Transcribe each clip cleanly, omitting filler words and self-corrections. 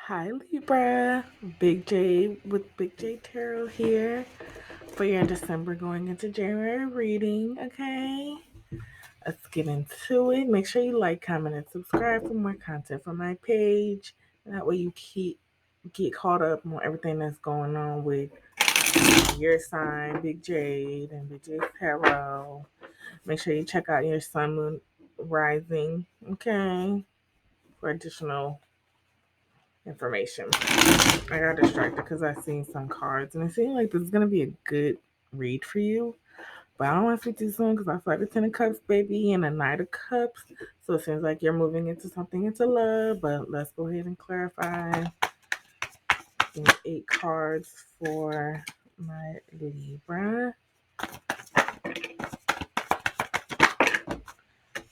Hi Libra, Big Jade with Big J Tarot here for your December going into January reading. Okay, let's get into it. Make sure you like, comment, and subscribe for more content from my page. That way you get caught up on everything that's going on with your sign, Big Jade and Big Jade Tarot. Make sure you check out your Sun Moon Rising. Okay, for additional information. I got distracted because I seen some cards and it seemed like this is gonna be a good read for you. But I don't want to speak too soon because I feel like the Ten of Cups, baby, and a Knight of Cups. So it seems like you're moving into something into love. But let's go ahead and clarify. Give me 8 cards for my Libra.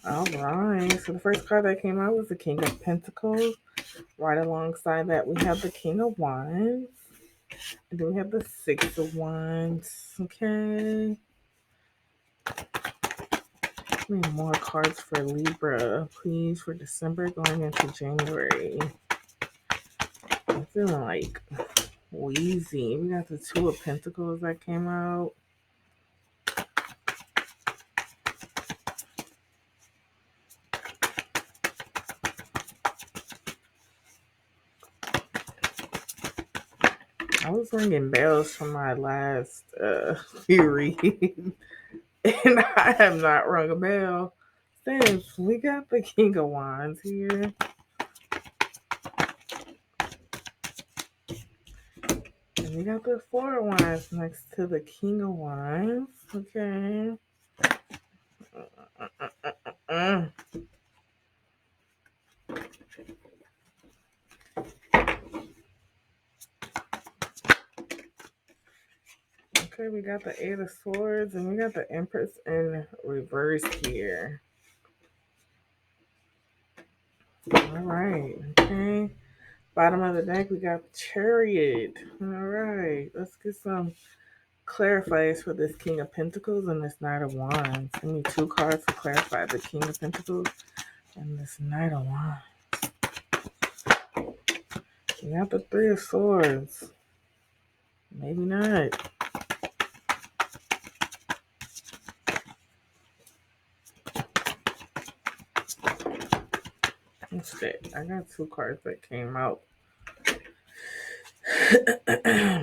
All right. So the first card that came out was the King of Pentacles. Right alongside that, we have the King of Wands. And then we have the Six of Wands. Okay. Give me more cards for Libra, please, for December going into January. I'm feeling like wheezy. We got the Two of Pentacles that came out. I was ringing bells from my last theory, and I have not rung a bell since. We got the King of Wands here. And we got the Four of Wands next to the King of Wands. Okay. Uh. Okay, we got the Eight of Swords and we got the Empress in reverse here. All right, okay. Bottom of the deck, we got Chariot. All right, let's get some clarifiers for this King of Pentacles and this Knight of Wands. Give me 2 cards to clarify the King of Pentacles and this Knight of Wands. We got the Three of Swords. Maybe not. What's that? I got 2 cards that came out.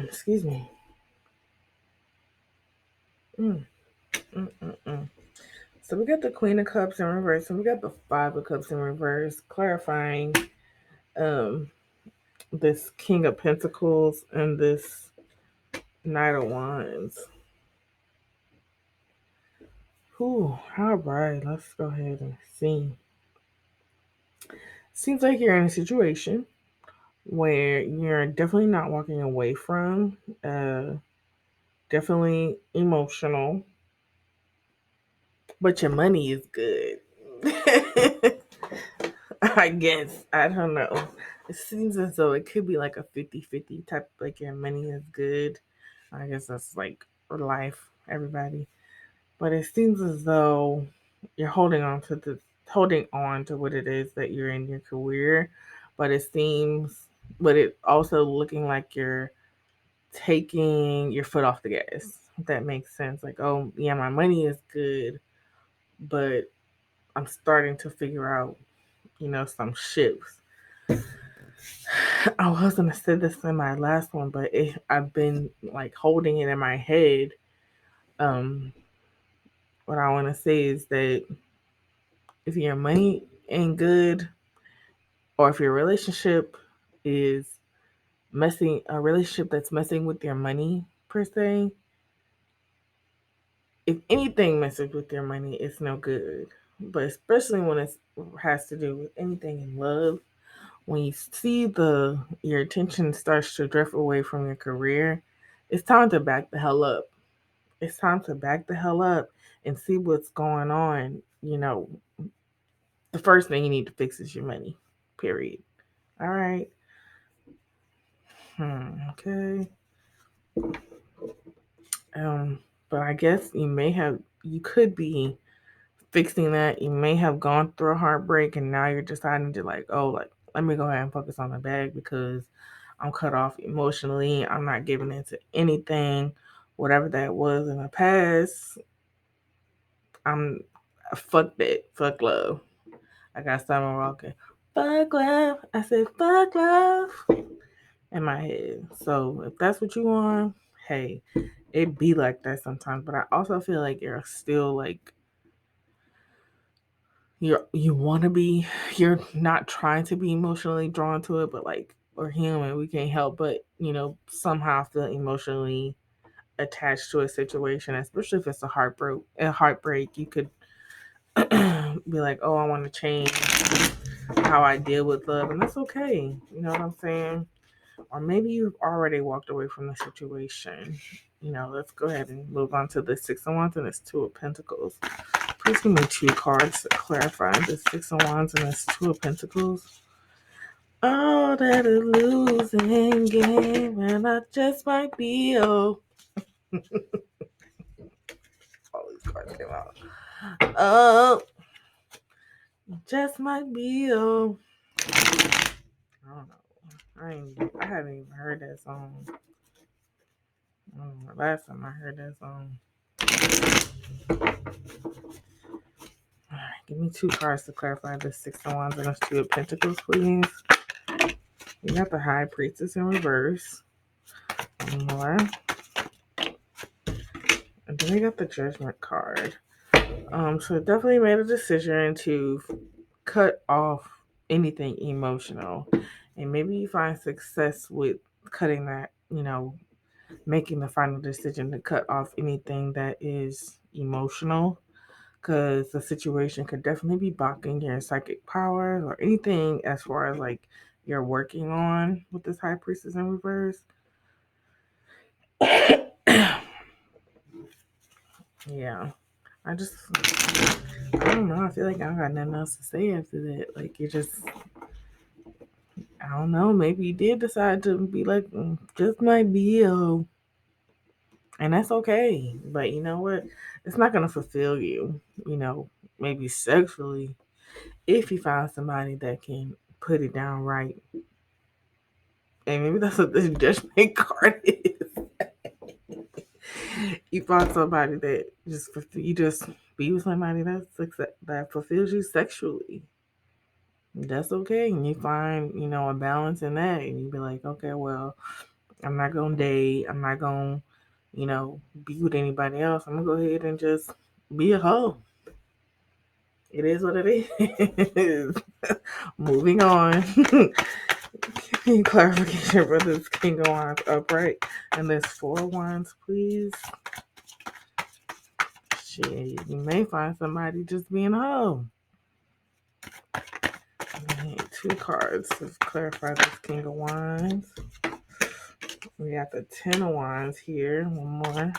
Excuse me. Mm, mm. So we got the Queen of Cups in reverse, and we got the Five of Cups in reverse, clarifying um this King of Pentacles and this Knight of Wands. Whew, all right, let's go ahead and see. Seems like you're in a situation where you're definitely not walking away from, definitely emotional, but your money is good. I guess. I don't know. It seems as though it could be like a 50-50 type, like your money is good. I guess that's like for life, everybody. But it seems as though you're holding on to what it is that you're in your career. But it also looking like you're taking your foot off the gas. If that makes sense. Like, oh yeah, my money is good, but I'm starting to figure out, some shifts. I was gonna say this in my last one, but I've been like holding it in my head. Um, what I want to say is that if your money ain't good, or if your relationship is a relationship that's messing with your money per se, if anything messes with your money, it's no good. But especially when it has to do with anything in love, when you see your attention starts to drift away from your career, it's time to back the hell up. It's time to back the hell up and see what's going on. The first thing you need to fix is your money. Period. All right. Okay. But I guess you could be fixing that. You may have gone through a heartbreak and now you're deciding to like, oh, like let me go ahead and focus on the bag because I'm cut off emotionally. I'm not giving into anything, whatever that was in the past. I'm fuck that. Fuck love. I got Simon Walker. Fuck love. I said fuck love in my head. So if that's what you want, hey, it be like that sometimes. But I also feel like you're still like you want to be. You're not trying to be emotionally drawn to it, but like we're human, we can't help but somehow feel emotionally attached to a situation, especially if it's a heartbreak. A heartbreak, you could be like, oh, I want to change how I deal with love, and that's okay. You know what I'm saying? Or maybe you've already walked away from the situation. Let's go ahead and move on to the Six of Wands and this Two of Pentacles. Please give me two cards to clarify the Six of Wands and this Two of Pentacles. Oh, that a losing game, and I just might be all these cards came out. Oh, just might be I don't know. I haven't even heard that song. I don't know. Last time I heard that song. Alright, give me two cards to clarify the Six of Wands and the Two of Pentacles, please. We got the High Priestess in reverse. One more. And then we got the Judgment card. So definitely made a decision to cut off anything emotional. And maybe you find success with cutting that, making the final decision to cut off anything that is emotional. Because the situation could definitely be blocking your psychic powers or anything as far as like you're working on with this High Priestess in reverse. Yeah. I don't know. I feel like I don't got nothing else to say after that. Like, I don't know. Maybe you did decide to be like, just might be and that's okay. But you know what? It's not going to fulfill you, maybe sexually, if you find somebody that can put it down right. And maybe that's what this Judgment card is. You find somebody that you just be with somebody that fulfills you sexually. That's okay. And you find, a balance in that. And you be like, okay, well, I'm not going to date. I'm not going to, be with anybody else. I'm going to go ahead and just be a hoe. It is what it is. Moving on. Clarification for this King of Wands upright. And this Four of Wands, please. Shit, you may find somebody just being a hoe. Two cards to clarify this King of Wands. We got the Ten of Wands here. One more.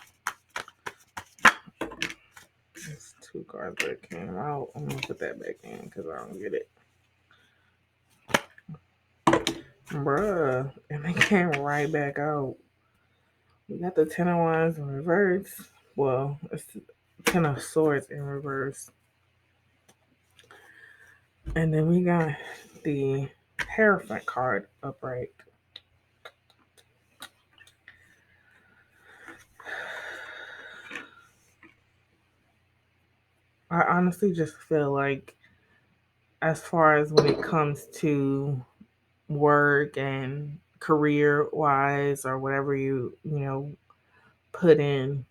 There's two cards that came out. I'm going to put that back in because I don't get it. Bruh. And they came right back out. We got the Ten of Wands in reverse. Well, it's the Ten of Swords in reverse. And then we got the Hierophant card upright. I honestly just feel like, as far as when it comes to work and career wise or whatever you put in,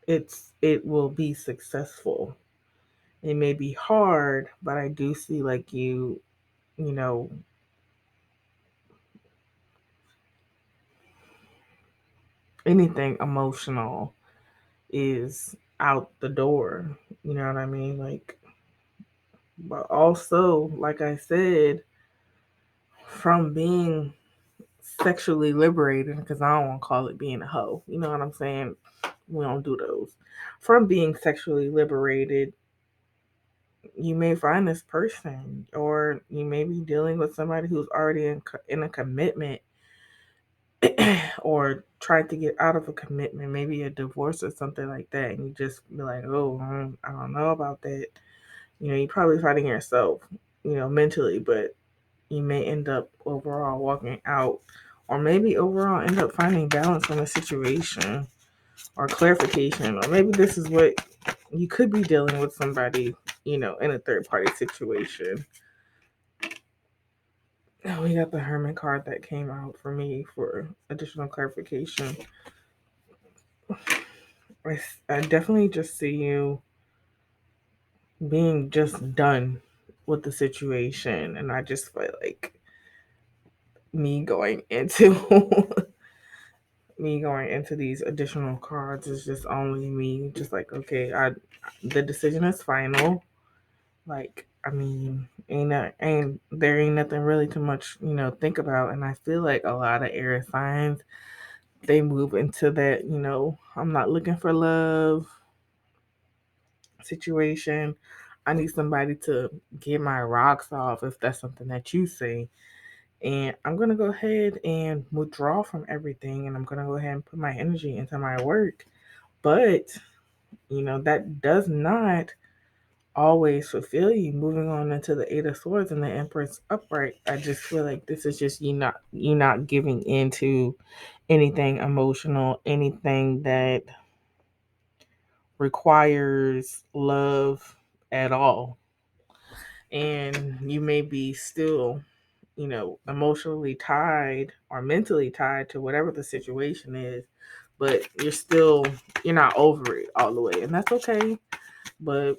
it will be successful. It may be hard, but I do see like you know anything emotional is out the door. You know what I mean? Like, but also, like I said, from being sexually liberated, because I don't want to call it being a hoe. You know what I'm saying? We don't do those. From being sexually liberated, you may find this person, or you may be dealing with somebody who's already in a commitment or tried to get out of a commitment, maybe a divorce or something like that, and you just be like, oh, I don't know about that. You're probably fighting yourself, mentally, but you may end up overall walking out, or maybe overall end up finding balance from a situation or clarification, or maybe this is what you could be dealing with somebody, in a third party situation. We got the Hermit card that came out for me for additional clarification. I definitely just see you being just done with the situation, and I just feel like me going into me going into these additional cards is just only me just like, okay, the decision is final. Like, I mean, there ain't nothing really too much, think about. And I feel like a lot of air signs, they move into that, I'm not looking for love situation. I need somebody to get my rocks off, if that's something that you say. And I'm going to go ahead and withdraw from everything, and I'm going to go ahead and put my energy into my work. But, that does not always fulfill you. Moving on into the Eight of Swords and the Empress upright, I just feel like this is just you not giving into anything emotional, anything that requires love at all. And you may be still, emotionally tied or mentally tied to whatever the situation is, but you're not over it all the way. And that's okay. But,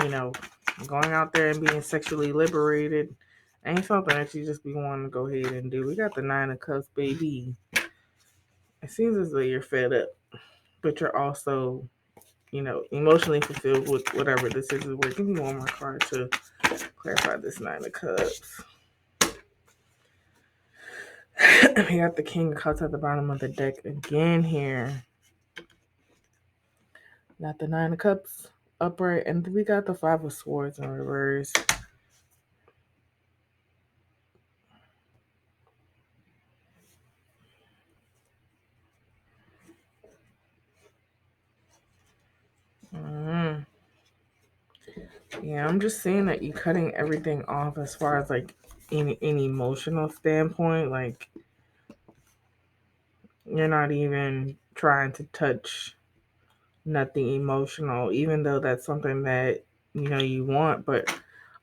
you know, going out there and being sexually liberated ain't something that you just be wanting to go ahead and do. We got the Nine of Cups, baby. It seems as though you're fed up, but you're also, emotionally fulfilled with whatever this is. Give me one more card to clarify this Nine of Cups. We got the King of Cups at the bottom of the deck again here. Got the Nine of Cups upright, and we got the Five of Swords in reverse. Mm. Yeah, I'm just saying that you're cutting everything off as far as like in an emotional standpoint. Like, you're not even trying to touch nothing emotional, even though that's something that you want. But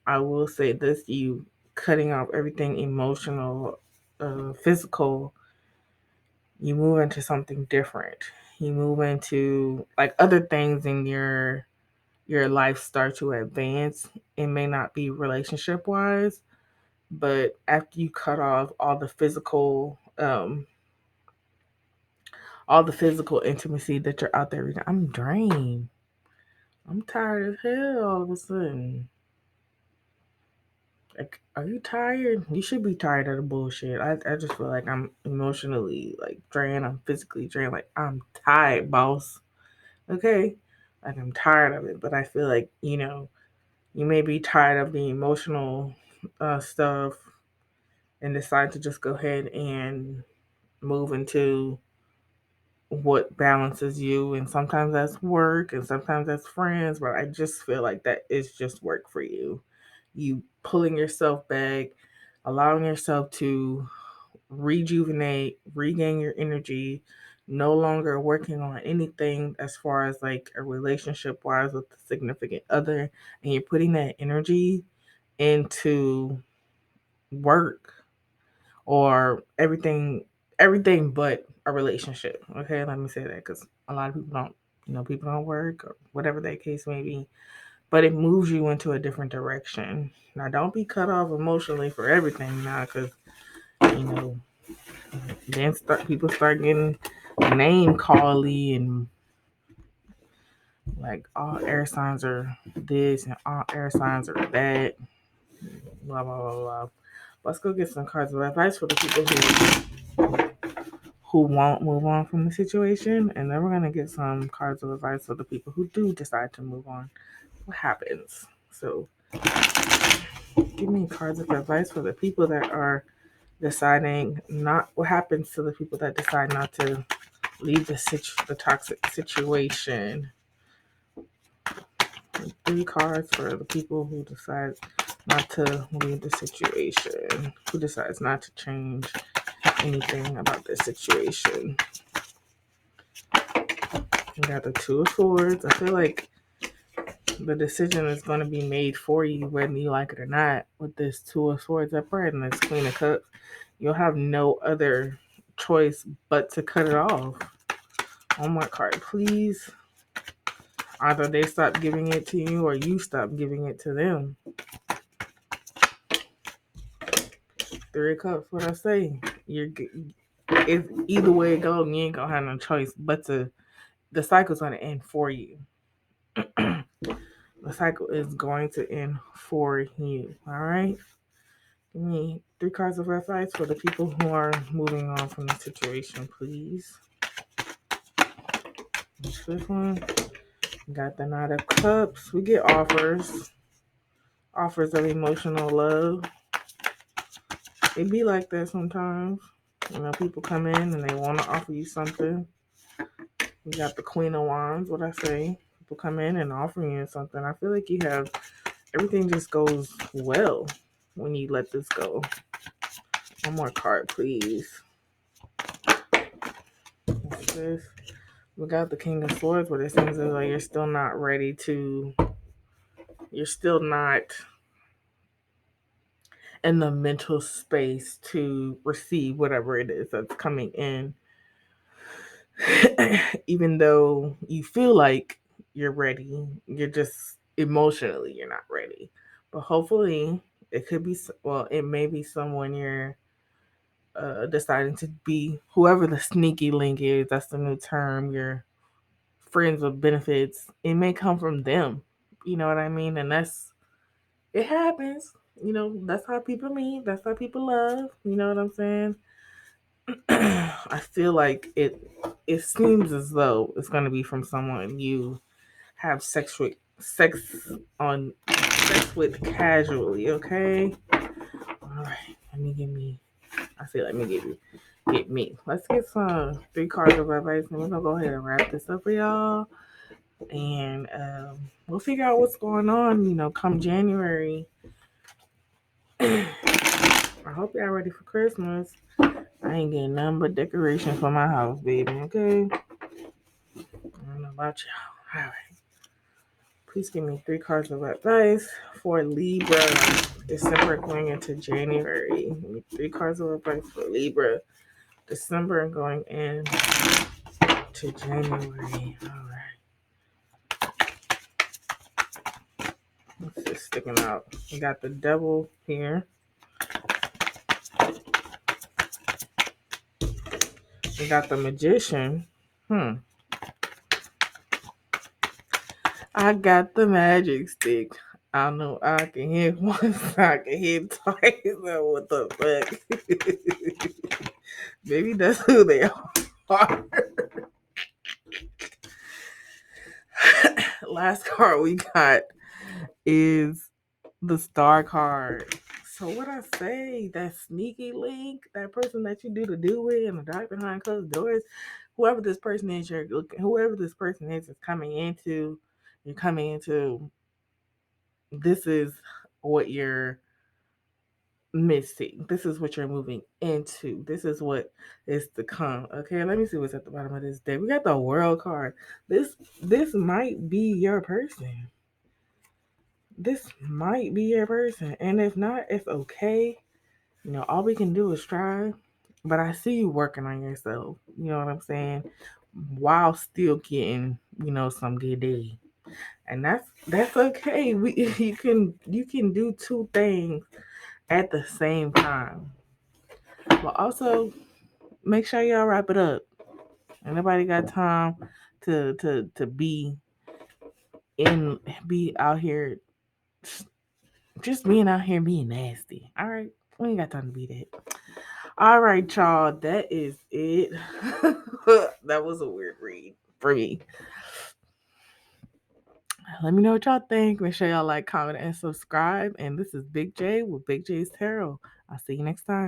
I will say this: you cutting off everything emotional, physical. You move into something different. You move into like other things in your life start to advance. It may not be relationship wise, but after you cut off all the physical intimacy that you're out there, I'm drained. I'm tired as hell all of a sudden. Like, are you tired? You should be tired of the bullshit. I just feel like I'm emotionally like drained. I'm physically drained. Like, I'm tired, boss. Okay? Like, I'm tired of it. But I feel like, you may be tired of the emotional stuff and decide to just go ahead and move into what balances you. And sometimes that's work and sometimes that's friends, but I just feel like that is just work for you. You pulling yourself back, allowing yourself to rejuvenate, regain your energy, no longer working on anything as far as like a relationship wise with a significant other, and you're putting that energy into work or everything but a relationship. Okay, let me say that because a lot of people don't, people don't work or whatever that case may be, but it moves you into a different direction. Now, don't be cut off emotionally for everything now, because you know then people start getting name cally and like all air signs are this and all air signs are that. Blah blah blah blah. Let's go get some cards of advice for the people who won't move on from the situation, and then we're gonna get some cards of advice for the people who do decide to move on. What happens? So, give me cards of advice for the people that are deciding not. What happens to the people that decide not to leave the toxic situation? 3 cards for the people who decide not to leave the situation? Who decides not to change anything about this situation? You got the Two of Swords. I feel like the decision is going to be made for you, whether you like it or not. With this Two of Swords upright and this Queen of Cups, you'll have no other choice but to cut it off. One more card, please. Either they stop giving it to you or you stop giving it to them. Three of Cups, what I say? It's either way it goes, you ain't gonna have no choice but to. The cycle's gonna end for you. The cycle is going to end for you. All right. Give me 3 cards of advice for the people who are moving on from the situation, please. What's this one? Got the Knight of Cups. We get offers of emotional love. It be like that sometimes. You know, people come in and they want to offer you something. We got the Queen of Wands, what I say. People come in and offer you something. I feel like you have everything just goes well when you let this go. One more card, please. What's this? We got the King of Swords, but it seems as though you're still not ready to. You're still not in the mental space to receive whatever it is that's coming in. Even though you feel like you're ready, you're just emotionally you're not ready. But hopefully, it could be. Well, it may be someone you're deciding to be. Whoever the sneaky link is, that's the new term. Your friends with benefits. It may come from them. You know what I mean? And it happens. You know, that's how people meet. That's how people love. You know what I'm saying? I feel like it seems as though it's going to be from someone you have sex with casually, okay? All right, let me get me. Let's get some 3 cards of advice and we're going to go ahead and wrap this up for y'all. And we'll figure out what's going on, come January. I hope y'all ready for Christmas. I ain't getting nothing but decoration for my house, baby, okay? I don't know about y'all. All right. Please give me 3 cards of advice for Libra. December going into January. Give me 3 cards of advice for Libra. December going into January. All right. What's this sticking out? We got the Devil here. We got the Magician. I got the magic stick. I know I can hit once, I can hit twice. What the fuck? Maybe that's who they are. Last card we got is the Star card. So what I say, that sneaky link, that person that you do with in the dark behind closed doors, whoever this person is, is coming into. You're coming into. This is what you're missing. This is what you're moving into. This is what is to come. Okay, let me see what's at the bottom of this deck. We got the World card. This might be your person. This might be your person. And if not, it's okay. All we can do is try. But I see you working on yourself. You know what I'm saying? While still getting, some good day. And that's okay. You can do 2 things at the same time. But also make sure y'all wrap it up. Ain't nobody got time to be out here just being out here being nasty. All right. We ain't got time to be that. All right, y'all. That is it. That was a weird read for me. Let me know what y'all think. Make sure y'all like, comment, and subscribe. And this is Big J with Big J's Tarot. I'll see you next time.